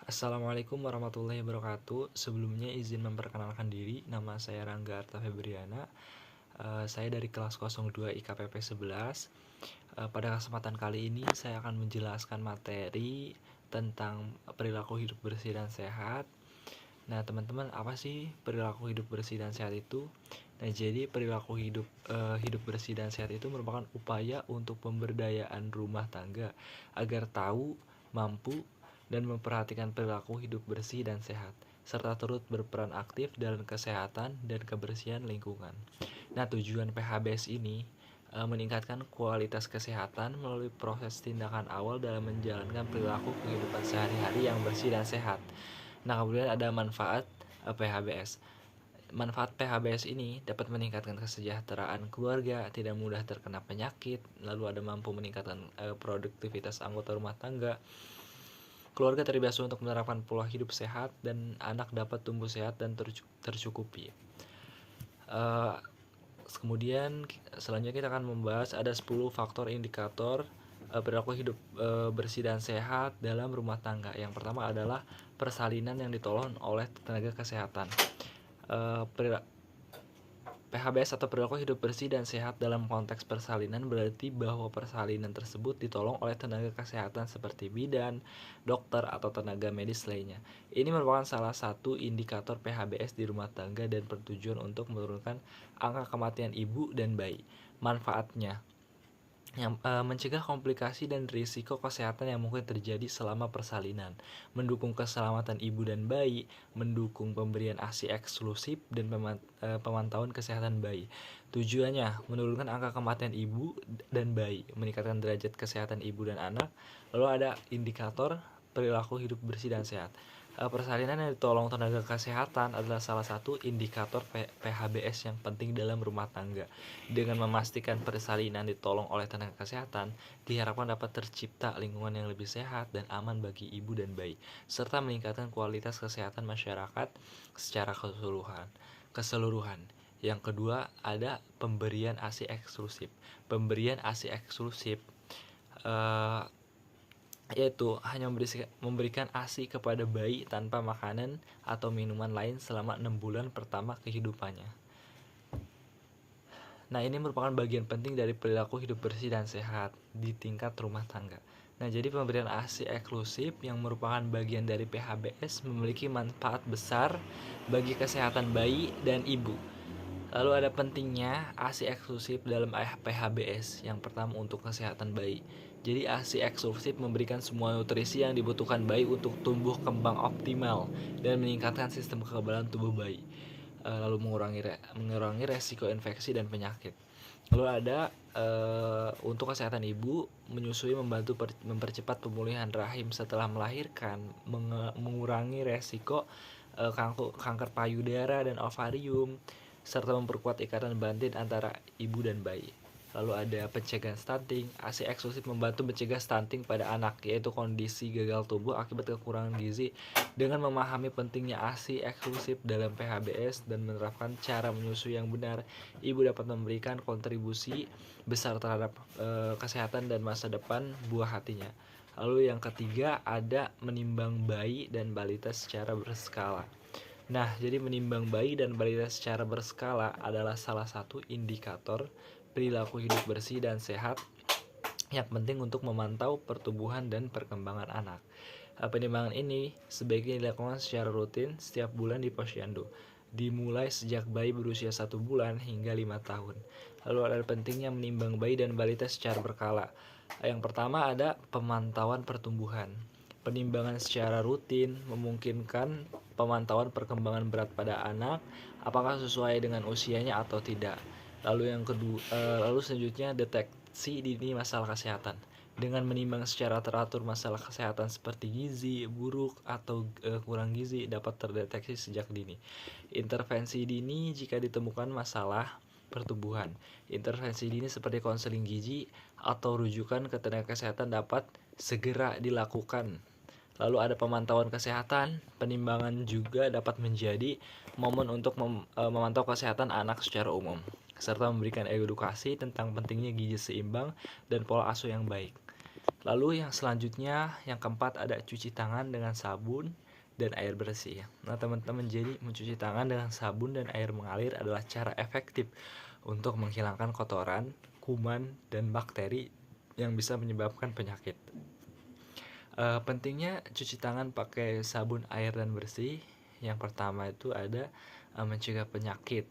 Assalamualaikum warahmatullahi wabarakatuh. Sebelumnya izin memperkenalkan diri, nama saya Rangga Arta Febriana. Saya dari kelas 02 IKPP 11. Pada kesempatan kali ini saya akan menjelaskan materi tentang perilaku hidup bersih dan sehat. Nah, teman-teman, apa sih perilaku hidup bersih dan sehat itu? Nah, jadi perilaku hidup bersih dan sehat itu merupakan upaya untuk pemberdayaan rumah tangga agar tahu, mampu, dan memperhatikan perilaku hidup bersih dan sehat, serta turut berperan aktif dalam kesehatan dan kebersihan lingkungan. Nah, tujuan PHBS ini meningkatkan kualitas kesehatan melalui proses tindakan awal dalam menjalankan perilaku kehidupan sehari-hari yang bersih dan sehat. Nah, kemudian ada manfaat PHBS. Manfaat PHBS ini dapat meningkatkan kesejahteraan keluarga, tidak mudah terkena penyakit, lalu ada mampu meningkatkan produktivitas anggota rumah tangga. Keluarga terbiasa untuk menerapkan pola hidup sehat dan anak dapat tumbuh sehat dan tercukupi. Kemudian selanjutnya kita akan membahas ada 10 faktor indikator perilaku hidup bersih dan sehat dalam rumah tangga. Yang pertama adalah persalinan yang ditolong oleh tenaga kesehatan. PHBS atau perilaku hidup bersih dan sehat dalam konteks persalinan berarti bahwa persalinan tersebut ditolong oleh tenaga kesehatan seperti bidan, dokter, atau tenaga medis lainnya. Ini merupakan salah satu indikator PHBS di rumah tangga dan bertujuan untuk menurunkan angka kematian ibu dan bayi. Manfaatnya yang mencegah komplikasi dan risiko kesehatan yang mungkin terjadi selama persalinan, mendukung keselamatan ibu dan bayi, mendukung pemberian ASI eksklusif dan pemantauan kesehatan bayi. Tujuannya menurunkan angka kematian ibu dan bayi, meningkatkan derajat kesehatan ibu dan anak. Lalu ada indikator perilaku hidup bersih dan sehat. Persalinan yang ditolong tenaga kesehatan adalah salah satu indikator PHBS yang penting dalam rumah tangga. Dengan memastikan persalinan ditolong oleh tenaga kesehatan, diharapkan dapat tercipta lingkungan yang lebih sehat dan aman bagi ibu dan bayi, serta meningkatkan kualitas kesehatan masyarakat secara keseluruhan. Yang kedua ada pemberian ASI eksklusif. Pemberian ASI eksklusif yaitu hanya memberikan ASI kepada bayi tanpa makanan atau minuman lain selama 6 bulan pertama kehidupannya. Nah, ini merupakan bagian penting dari perilaku hidup bersih dan sehat di tingkat rumah tangga. Nah, jadi pemberian ASI eksklusif yang merupakan bagian dari PHBS memiliki manfaat besar bagi kesehatan bayi dan ibu. Lalu ada pentingnya ASI eksklusif dalam PHBS. Yang pertama untuk kesehatan bayi. Jadi ASI eksklusif memberikan semua nutrisi yang dibutuhkan bayi untuk tumbuh kembang optimal dan meningkatkan sistem kekebalan tubuh bayi. Lalu mengurangi resiko infeksi dan penyakit. Lalu ada untuk kesehatan ibu, menyusui membantu mempercepat pemulihan rahim setelah melahirkan, mengurangi resiko kanker payudara dan ovarium, serta memperkuat ikatan batin antara ibu dan bayi. Lalu ada pencegahan stunting. ASI eksklusif membantu mencegah stunting pada anak, yaitu kondisi gagal tumbuh akibat kekurangan gizi. Dengan memahami pentingnya ASI eksklusif dalam PHBS dan menerapkan cara menyusui yang benar, ibu dapat memberikan kontribusi besar terhadap kesehatan dan masa depan buah hatinya. Lalu yang ketiga ada menimbang bayi dan balita secara berskala. Nah, jadi menimbang bayi dan balita secara berskala adalah salah satu indikator perilaku hidup bersih dan sehat yang penting untuk memantau pertumbuhan dan perkembangan anak. Penimbangan ini sebaiknya dilakukan secara rutin setiap bulan di posyandu, dimulai sejak bayi berusia 1 bulan hingga 5 tahun. Lalu ada pentingnya menimbang bayi dan balita secara berkala. Yang pertama ada pemantauan pertumbuhan. Penimbangan secara rutin memungkinkan pemantauan perkembangan berat pada anak, apakah sesuai dengan usianya atau tidak. Lalu selanjutnya deteksi dini masalah kesehatan. Dengan menimbang secara teratur masalah kesehatan seperti gizi buruk atau kurang gizi dapat terdeteksi sejak dini. Intervensi dini jika ditemukan masalah pertumbuhan. Intervensi dini seperti konseling gizi atau rujukan ke tenaga kesehatan dapat segera dilakukan. Lalu ada pemantauan kesehatan. Penimbangan juga dapat menjadi momen untuk memantau kesehatan anak secara umum, serta memberikan edukasi tentang pentingnya gizi seimbang dan pola asuh yang baik. Lalu yang selanjutnya, yang keempat ada cuci tangan dengan sabun dan air bersih. Nah teman-teman, jadi mencuci tangan dengan sabun dan air mengalir adalah cara efektif untuk menghilangkan kotoran, kuman, dan bakteri yang bisa menyebabkan penyakit. Pentingnya cuci tangan pakai sabun, air, dan bersih. Yang pertama itu ada mencegah penyakit.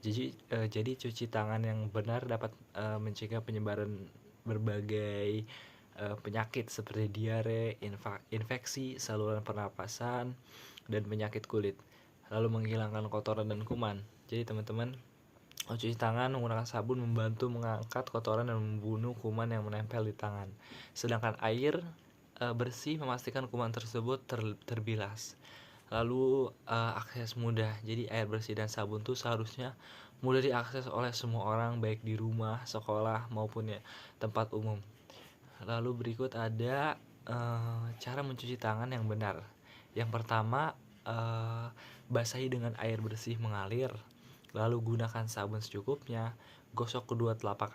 Jadi cuci tangan yang benar dapat mencegah penyebaran berbagai penyakit seperti diare, infeksi saluran pernapasan, dan penyakit kulit. Lalu menghilangkan kotoran dan kuman. Jadi teman-teman, cuci tangan menggunakan sabun membantu mengangkat kotoran dan membunuh kuman yang menempel di tangan. Sedangkan air bersih memastikan kuman tersebut terbilas. Lalu akses mudah. Jadi air bersih dan sabun tuh seharusnya mudah diakses oleh semua orang, baik di rumah, sekolah, maupun ya tempat umum. Lalu berikut ada cara mencuci tangan yang benar. Yang pertama, basahi dengan air bersih mengalir. Lalu gunakan sabun secukupnya. Gosok kedua telapak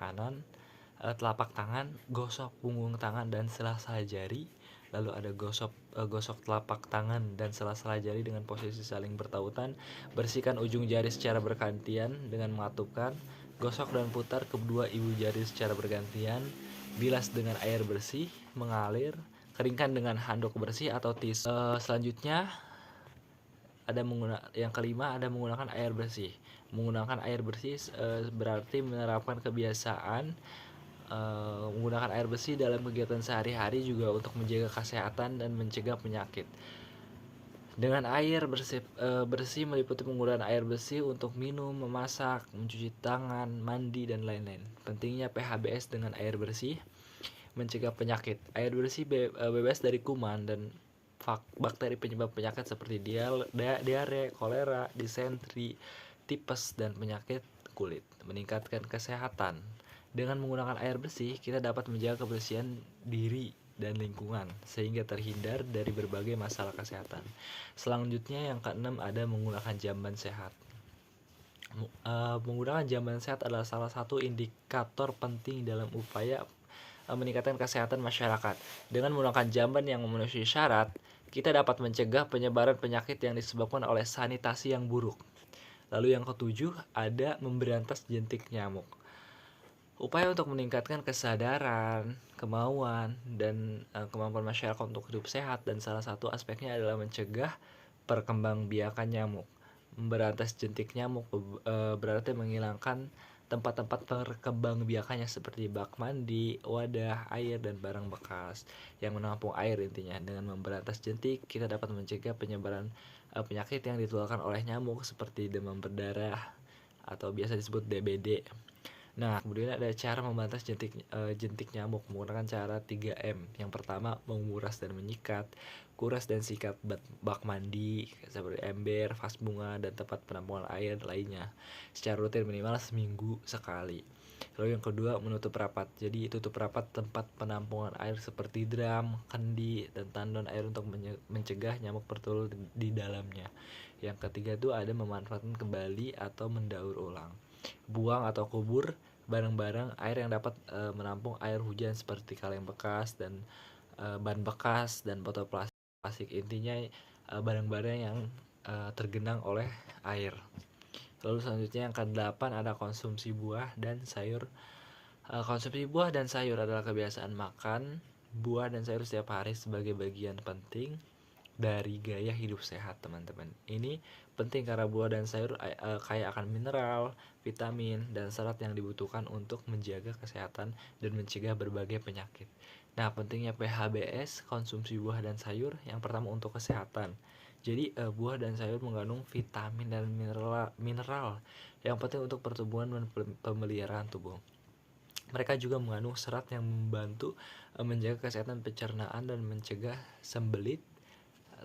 telapak tangan, gosok punggung tangan dan sela-sela jari. Lalu ada gosok telapak tangan dan sela-sela jari dengan posisi saling bertautan. Bersihkan ujung jari secara bergantian dengan mengatupkan. Gosok dan putar kedua ibu jari secara bergantian. Bilas dengan air bersih mengalir. Keringkan dengan handuk bersih atau tisu. Selanjutnya yang kelima ada menggunakan air bersih. Menggunakan air bersih berarti menerapkan kebiasaan menggunakan air bersih dalam kegiatan sehari-hari juga untuk menjaga kesehatan dan mencegah penyakit. Dengan air bersih meliputi penggunaan air bersih untuk minum, memasak, mencuci tangan, mandi, dan lain-lain. Pentingnya PHBS dengan air bersih mencegah penyakit. Air bersih bebas dari kuman dan bakteri penyebab penyakit seperti diare, kolera, disentri, tipes, dan penyakit kulit. Meningkatkan kesehatan. Dengan menggunakan air bersih, kita dapat menjaga kebersihan diri dan lingkungan sehingga terhindar dari berbagai masalah kesehatan. Selanjutnya yang keenam ada menggunakan jamban sehat. Menggunakan jamban sehat adalah salah satu indikator penting dalam upaya meningkatkan kesehatan masyarakat. Dengan menggunakan jamban yang memenuhi syarat, kita dapat mencegah penyebaran penyakit yang disebabkan oleh sanitasi yang buruk. Lalu yang ketujuh ada memberantas jentik nyamuk. Upaya untuk meningkatkan kesadaran, kemauan, dan kemampuan masyarakat untuk hidup sehat, dan salah satu aspeknya adalah mencegah perkembangbiakan nyamuk. Memberantas jentik nyamuk berarti menghilangkan tempat-tempat perkembangbiakannya seperti bak mandi, wadah, air, dan barang bekas yang menampung air intinya. Dengan memberantas jentik, kita dapat mencegah penyebaran penyakit yang ditularkan oleh nyamuk seperti demam berdarah atau biasa disebut DBD. Nah, kemudian ada cara memberantas jentik nyamuk menggunakan cara 3M. Yang pertama, menguras dan menyikat. Kuras dan sikat bak mandi seperti ember, vas bunga, dan tempat penampungan air lainnya secara rutin minimal seminggu sekali. Lalu yang kedua, menutup rapat. Jadi tutup rapat tempat penampungan air seperti drum, kendi, dan tandon air untuk mencegah nyamuk bertelur di dalamnya. Yang ketiga itu ada memanfaatkan kembali atau mendaur ulang. Buang atau kubur barang-barang air yang dapat menampung air hujan seperti kaleng bekas dan ban bekas dan botol plastik. Intinya barang-barang yang tergenang oleh air. Lalu selanjutnya yang ke-8 ada konsumsi buah dan sayur. Konsumsi buah dan sayur adalah kebiasaan makan buah dan sayur setiap hari sebagai bagian penting dari gaya hidup sehat, teman-teman. Ini penting karena buah dan sayur kaya akan mineral, vitamin, dan serat yang dibutuhkan untuk menjaga kesehatan dan mencegah berbagai penyakit. Nah, pentingnya PHBS, konsumsi buah dan sayur. Yang pertama untuk kesehatan. Jadi buah dan sayur mengandung vitamin dan mineral yang penting untuk pertumbuhan dan pemeliharaan tubuh. Mereka juga mengandung serat yang membantu menjaga kesehatan pencernaan dan mencegah sembelit.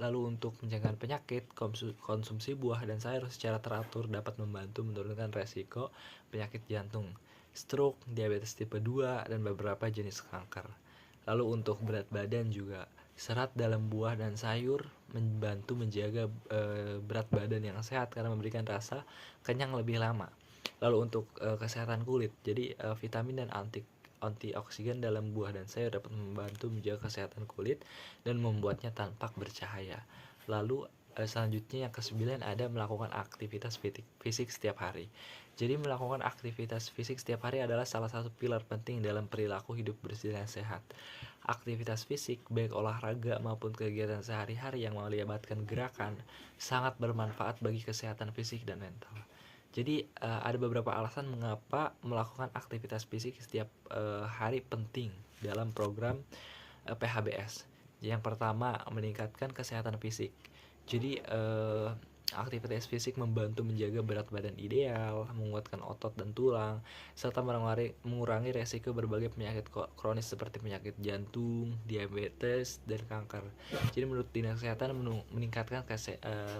Lalu untuk mencegah penyakit, konsumsi buah dan sayur secara teratur dapat membantu menurunkan resiko penyakit jantung, stroke, diabetes tipe 2, dan beberapa jenis kanker. Lalu untuk berat badan juga, serat dalam buah dan sayur membantu menjaga berat badan yang sehat karena memberikan rasa kenyang lebih lama. Lalu untuk kesehatan kulit, jadi vitamin dan antioksidan dalam buah dan sayur dapat membantu menjaga kesehatan kulit dan membuatnya tampak bercahaya. Lalu selanjutnya yang ke-9 ada melakukan aktivitas fisik setiap hari. Jadi melakukan aktivitas fisik setiap hari adalah salah satu pilar penting dalam perilaku hidup bersih dan sehat. Aktivitas fisik, baik olahraga maupun kegiatan sehari-hari yang melibatkan gerakan, sangat bermanfaat bagi kesehatan fisik dan mental. Jadi ada beberapa alasan mengapa melakukan aktivitas fisik setiap hari penting dalam program PHBS. Yang pertama, meningkatkan kesehatan fisik. Jadi aktivitas fisik membantu menjaga berat badan ideal, menguatkan otot dan tulang, serta mengurangi resiko berbagai penyakit kronis seperti penyakit jantung, diabetes, dan kanker. Jadi menurut Dinas Kesehatan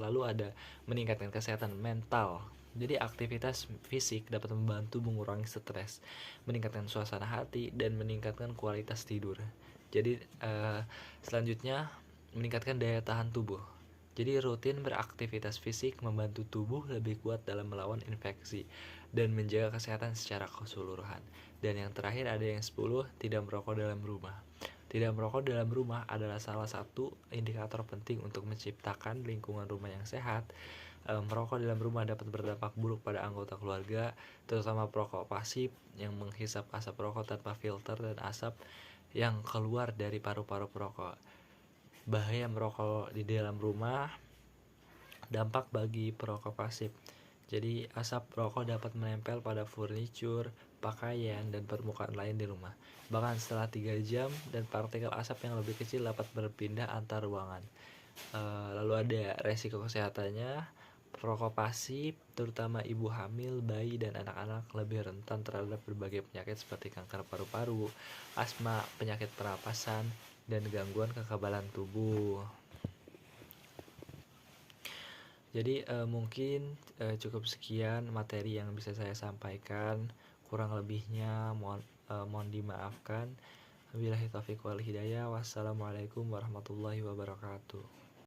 lalu ada meningkatkan kesehatan mental. Jadi aktivitas fisik dapat membantu mengurangi stres, meningkatkan suasana hati, dan meningkatkan kualitas tidur. Jadi selanjutnya meningkatkan daya tahan tubuh. Jadi rutin beraktivitas fisik membantu tubuh lebih kuat dalam melawan infeksi dan menjaga kesehatan secara keseluruhan. Dan yang terakhir ada yang 10, tidak merokok dalam rumah. Tidak merokok dalam rumah adalah salah satu indikator penting untuk menciptakan lingkungan rumah yang sehat. Merokok dalam rumah dapat berdampak buruk pada anggota keluarga, terutama perokok pasif yang menghisap asap rokok tanpa filter dan asap yang keluar dari paru-paru perokok. Bahaya merokok di dalam rumah. Dampak bagi perokok pasif. Jadi asap rokok dapat menempel pada furniture, pakaian, dan permukaan lain di rumah. Bahkan setelah 3 jam, dan partikel asap yang lebih kecil dapat berpindah antar ruangan. Lalu ada resiko kesehatannya. Perokok pasif, terutama ibu hamil, bayi, dan anak-anak lebih rentan terhadap berbagai penyakit seperti kanker paru-paru, asma, penyakit pernapasan, dan gangguan kekebalan tubuh. Jadi mungkin cukup sekian materi yang bisa saya sampaikan. Kurang lebihnya mohon dimaafkan. Wabillahi taufiq wal hidayah. Wassalamualaikum warahmatullahi wabarakatuh.